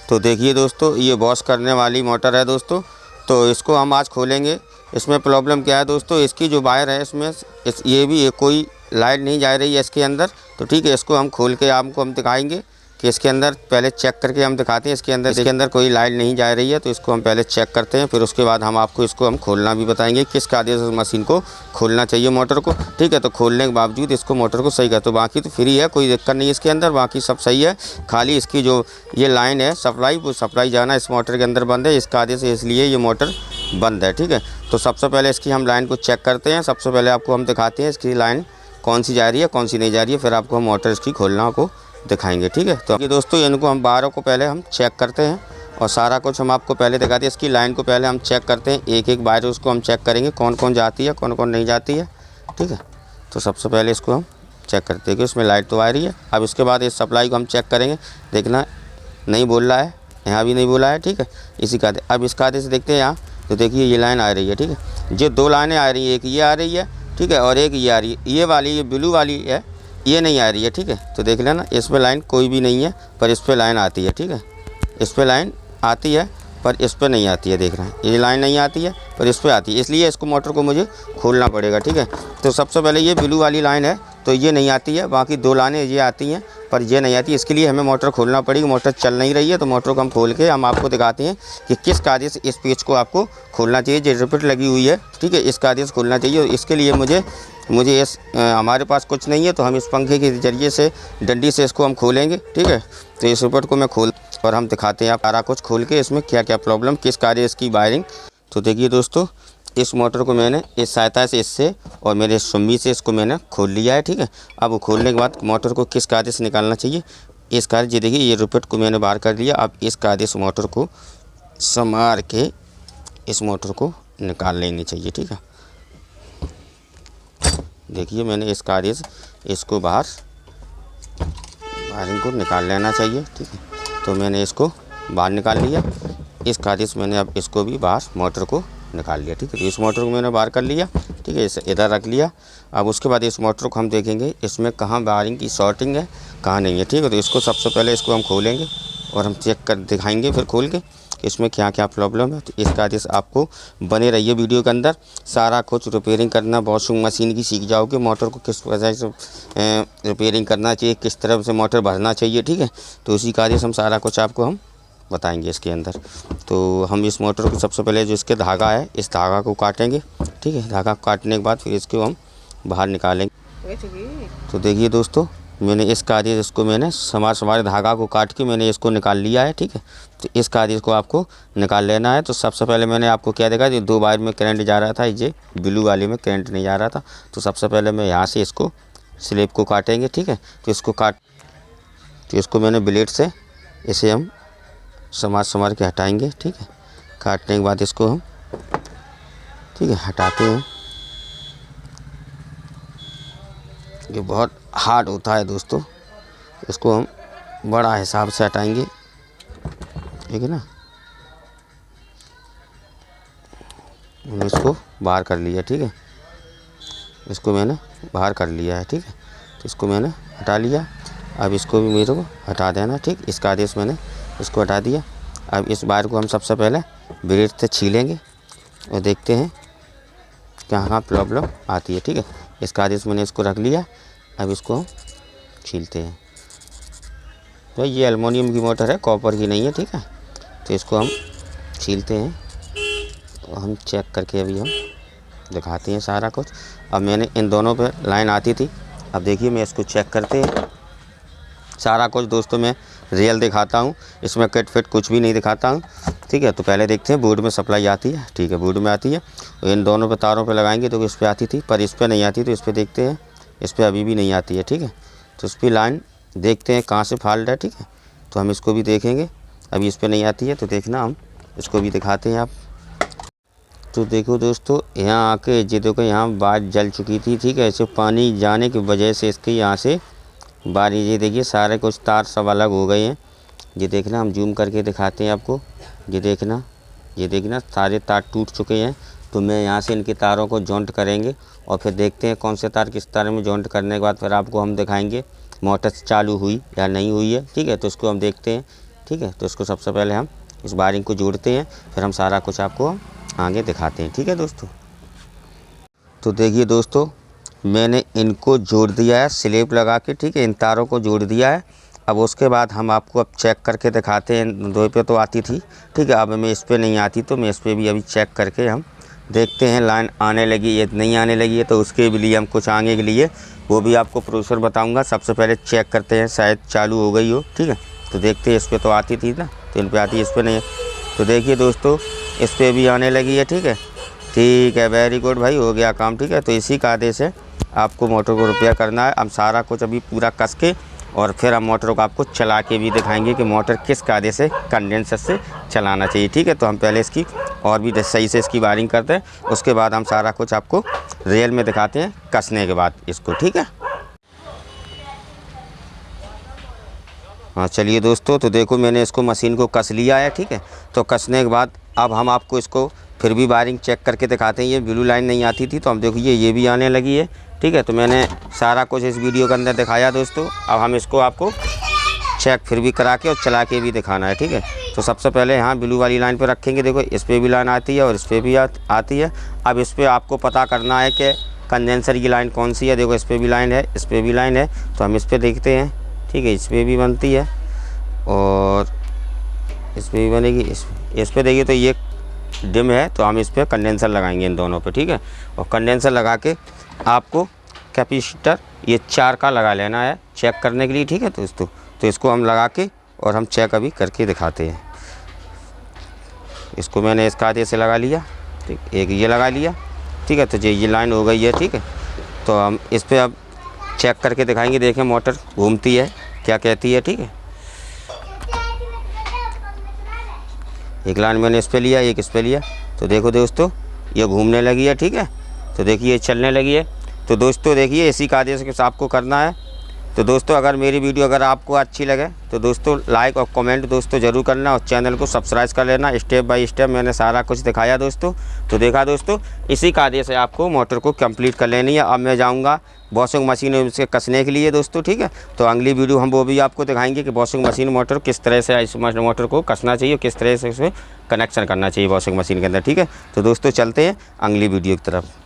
तो देखिए दोस्तों, ये वॉश करने वाली मोटर है दोस्तों। तो इसको हम आज खोलेंगे। इसमें प्रॉब्लम क्या है दोस्तों, इसकी जो वायर है इसमें ये भी कोई लाइट नहीं जा रही है इसके अंदर। तो ठीक है, इसको हम खोल के आपको हम दिखाएंगे कि इसके अंदर पहले चेक करके हम दिखाते हैं। इसके अंदर कोई लाइट नहीं जा रही है, तो इसको हम पहले चेक करते हैं, फिर उसके बाद हम आपको इसको हम खोलना भी बताएंगे किस कायदे से मशीन को खोलना चाहिए मोटर को। ठीक है, तो खोलने के बावजूद इसको मोटर को सही कर, तो बाकी तो फ्री है, कोई दिक्कत नहीं है इसके अंदर, बाकी सब सही है। खाली इसकी जो ये लाइन है सप्लाई, वो सप्लाई जाना इस मोटर के अंदर बंद है इस कायदे से, इसलिए ये मोटर बंद है। ठीक है, तो सबसे पहले इसकी हम लाइन को चेक करते हैं। सबसे पहले आपको हम दिखाते हैं इसकी लाइन कौन सी जा रही है कौन सी नहीं जा रही है, फिर आपको हम मोटर इसकी खोलना को दिखाएंगे। ठीक है, तो ये दोस्तों इनको हम वायरों को पहले हम चेक करते हैं और सारा कुछ हम आपको पहले दिखाते हैं। इसकी लाइन को पहले हम चेक करते हैं, एक एक वायर उसको हम चेक करेंगे कौन कौन जाती है कौन कौन नहीं जाती है। ठीक है, तो सबसे पहले इसको हम चेक करते हैं कि उसमें लाइट तो आ रही है। अब इसके बाद इस सप्लाई को हम चेक करेंगे, देखना नहीं बोल रहा है, यहाँ भी नहीं बोला है। ठीक है, इसी कायदे अब इस कायदे से देखते हैं यहाँ, तो देखिए ये लाइन आ रही है। ठीक है, जो दो लाइनें आ रही है, एक ये आ रही है, ठीक है, और एक ये आ रही है। ये वाली ये ब्लू वाली है, ये नहीं आ रही है। ठीक है, तो देख लेना इस पर लाइन कोई भी नहीं है, पर इस पर लाइन आती है। ठीक है, इस पर लाइन आती है पर इस पर नहीं आती है, देख रहे हैं ये लाइन नहीं आती है पर इस पर आती है, इसलिए इसको मोटर को मुझे खोलना पड़ेगा। ठीक है, तो सबसे पहले ये ब्लू वाली लाइन है तो ये नहीं आती है, बाकी दो लाइनें ये आती हैं पर ये नहीं आती, इसके लिए हमें मोटर खोलना पड़ेगी। मोटर चल नहीं रही है, तो मोटर को हम खोल के हम आपको दिखाते हैं कि किस कायदे से इस पेच को आपको खोलना चाहिए। जो रिपीट लगी हुई है, ठीक है, इस कायदे से खोलना चाहिए। इसके लिए मुझे इस हमारे पास कुछ नहीं है, तो हम इस पंखे के ज़रिए से डंडी से इसको हम खोलेंगे। ठीक है, तो इस रिपीट को मैं खोल और हम दिखाते हैं आप सारा कुछ खोल के इसमें क्या क्या प्रॉब्लम किस कायदे इसकी वायरिंग। तो देखिए दोस्तों, इस मोटर को मैंने इस सहायता से इससे और मेरे सुम्मी से इसको मैंने खोल लिया है। ठीक है, अब वो खोलने के बाद मोटर को किस कायदे से निकालना चाहिए इस कायदे, ये देखिए ये रिपीट को मैंने बाहर कर लिया। अब इस कायदे से मोटर को संभाल के इस मोटर को निकाल लेनी चाहिए। ठीक है, देखिए मैंने इस कायदे से इसको बाहर वायरिंग को निकाल लेना चाहिए। ठीक है, तो मैंने इसको बाहर निकाल लिया। इस कायदे से मैंने अब इसको भी बाहर मोटर को निकाल लिया। ठीक है, तो इस मोटर को मैंने बाहर कर लिया। ठीक है, इसे इधर रख लिया। अब उसके बाद इस मोटर को हम देखेंगे इसमें कहाँ वायरिंग की शॉर्टिंग है कहाँ नहीं है। ठीक है, तो इसको सबसे पहले इसको हम खोलेंगे और हम चेक कर दिखाएंगे फिर खोल के कि इसमें क्या क्या प्रॉब्लम है। तो इस कायदे से आपको बने रहिए वीडियो के अंदर, सारा कुछ रिपेयरिंग करना वॉशिंग मशीन की सीख जाओगे। मोटर को किस वजह से रिपेयरिंग करना चाहिए, किस तरह से मोटर भरना चाहिए। ठीक है, तो उसी कायदे से हम सारा कुछ आपको हम बताएंगे इसके अंदर। तो हम इस मोटर को सबसे पहले जो इसके धागा है इस धागा को काटेंगे। ठीक है, धागा को काटने के बाद फिर इसको हम बाहर निकालेंगे। तो देखिए दोस्तों, मैंने इस कायदे से इसको मैंने समारे धागा को काट के मैंने इसको निकाल लिया है। ठीक है, तो इस कायदे को आपको निकाल लेना है। तो सबसे पहले मैंने आपको क्या देखा, जो दो वायर में करंट जा रहा था, ये ब्लू वाले में करंट नहीं जा रहा था। तो सबसे पहले मैं यहाँ से इसको स्लिप को काटेंगे। ठीक है, तो इसको मैंने ब्लेड से इसे हम समार के हटाएंगे। ठीक है, काटने के बाद इसको हम ठीक है हटाते हैं। ये बहुत हार्ड होता है दोस्तों, इसको हम बड़ा हिसाब से हटाएंगे। ठीक है ना, मैंने इसको बाहर कर लिया। ठीक है, इसको मैंने बाहर कर लिया है। ठीक है, तो इसको मैंने हटा लिया। अब इसको भी मेरे को हटा देना। ठीक, इसका आदेश मैंने इसको हटा दिया। अब इस वायर को हम सबसे पहले ब्लेड से छीलेंगे और देखते हैं कहाँ प्रॉब्लम आती है। ठीक है, इसका आदेश मैंने इसको रख लिया। अब इसको हम छीलते हैं। तो ये एल्युमिनियम की मोटर है, कॉपर की नहीं है। ठीक है, तो इसको हम छीलते हैं और हम चेक करके अभी हम दिखाते हैं सारा कुछ। अब मैंने इन दोनों पे लाइन आती थी, अब देखिए मैं इसको चेक करते हैं सारा कुछ दोस्तों मैं रियल दिखाता हूँ, इसमें कट फिट कुछ भी नहीं दिखाता हूँ। ठीक है, तो पहले देखते हैं बोर्ड में सप्लाई आती है। ठीक है, बोर्ड में आती है, तो इन दोनों पे तारों पे लगाएंगे तो इस पे आती थी, पर इस पे नहीं आती। तो इस पे देखते हैं, इस पे अभी भी नहीं आती है। ठीक है, तो इस पर लाइन देखते हैं कहाँ से फॉल्ट है। ठीक है, तो हम इसको भी देखेंगे, अभी इस पर नहीं आती है तो देखना हम इसको भी दिखाते हैं आप। तो देखो दोस्तों, यहाँ आके ये देखो यहाँ बात जल चुकी थी। ठीक है, ऐसे पानी जाने की वजह से इसके यहाँ से बारी, ये देखिए सारे कुछ तार सब अलग हो गए हैं। ये देखना, हम जूम करके दिखाते हैं आपको। ये देखना सारे तार टूट चुके हैं। तो मैं यहाँ से इनके तारों को जॉइंट करेंगे और फिर देखते हैं कौन से तार किस तार में जॉइंट करने के बाद फिर आपको हम दिखाएंगे मोटर चालू हुई या नहीं हुई है। ठीक है, तो इसको हम देखते हैं ठीक है। तो इसको सबसे पहले हम इस वायरिंग को जोड़ते हैं, फिर हम सारा कुछ आपको आगे दिखाते हैं, ठीक है दोस्तों। तो देखिए दोस्तों, मैंने इनको जोड़ दिया है स्लिप लगा के, ठीक है, इन तारों को जोड़ दिया है। अब उसके बाद हम आपको अब चेक करके दिखाते हैं। 2 पे तो आती थी, ठीक है, अब मैं इस पे नहीं आती, तो मैं इस पे भी अभी चेक करके हम देखते हैं लाइन आने लगी है नहीं आने लगी है। तो उसके भी लिए हम कुछ आगे के लिए वो भी आपको प्रोसेसर बताऊंगा। सबसे पहले चेक करते हैं, शायद चालू हो गई हो, ठीक है। तो देखते हैं, इस पर तो आती थी ना, तो इन पर आती है, इस पर नहीं है। तो देखिए दोस्तों, इस पर भी आने लगी है, ठीक है। ठीक है, वेरी गुड भाई, हो गया काम, ठीक है। तो इसी कायदे से आपको मोटर को रिपेयर करना है। हम सारा कुछ अभी पूरा कस के और फिर हम मोटर को आपको चला के भी दिखाएंगे कि मोटर किस कायदे से कंडेंसर से चलाना चाहिए, ठीक है। तो हम पहले इसकी और भी सही से इसकी वायरिंग करते हैं, उसके बाद हम सारा कुछ आपको रियल में दिखाते हैं कसने के बाद इसको, ठीक है। हाँ चलिए दोस्तों, तो देखो मैंने इसको मशीन को कस लिया है, ठीक है। तो कसने के बाद अब हम आपको इसको फिर भी वायरिंग चेक करके दिखाते हैं। ये ब्लू लाइन नहीं आती थी, तो हम देखिए ये भी आने लगी है, ठीक है। तो मैंने सारा कुछ इस वीडियो के अंदर दिखाया दोस्तों। अब हम इसको आपको चेक फिर भी करा के और चला के भी दिखाना है, ठीक है। तो सबसे पहले यहाँ ब्लू वाली लाइन पे रखेंगे। देखो इस पर भी लाइन आती है और इस पर भी आती है। अब इस पर आपको पता करना है कि कंडेंसर की लाइन कौन सी है। देखो इस पर भी लाइन है, इस पर भी लाइन है, तो हम इस पर देखते हैं, ठीक है। इस पर भी बनती है और इस पर भी बनेगी। इस पर देखिए तो ये डिम है, तो हम इस पर कंडेंसर लगाएंगे इन दोनों पे, ठीक है। और कंडेंसर लगा के आपको कैपेसिटर ये 4 का लगा लेना है चेक करने के लिए, ठीक है दोस्तों। तो इसको हम लगा के और हम चेक अभी करके दिखाते हैं। इसको मैंने इस कायदे से लगा लिया, ठीक, एक ये लगा लिया, ठीक है। तो ये लाइन हो गई है, ठीक है। तो हम इस पर अब चेक करके दिखाएंगे। देखें मोटर घूमती है, क्या कहती है, ठीक है। एक लाइन मैंने इस पर लिया, एक इस पर लिया, तो देखो दोस्तों ये घूमने लगी है, ठीक है। तो देखिए चलने लगी है। तो दोस्तों देखिए इसी कायदे से आपको करना है। तो दोस्तों अगर मेरी वीडियो अगर आपको अच्छी लगे तो दोस्तों लाइक और कमेंट दोस्तों ज़रूर करना और चैनल को सब्सक्राइब कर लेना। स्टेप बाय स्टेप मैंने सारा कुछ दिखाया दोस्तों। तो देखा दोस्तों, इसी कायदे से आपको मोटर को कंप्लीट कर लेनी है। अब मैं जाऊंगा वॉशिंग मशीन उसके कसने के लिए दोस्तों, ठीक है। तो अगली वीडियो हम वो भी आपको दिखाएंगे कि वॉशिंग मशीन मोटर किस तरह से इस मोटर को कसना चाहिए, किस तरह से उसमें कनेक्शन करना चाहिए वॉशिंग मशीन के अंदर, ठीक है। तो दोस्तों चलते हैं अगली वीडियो की तरफ।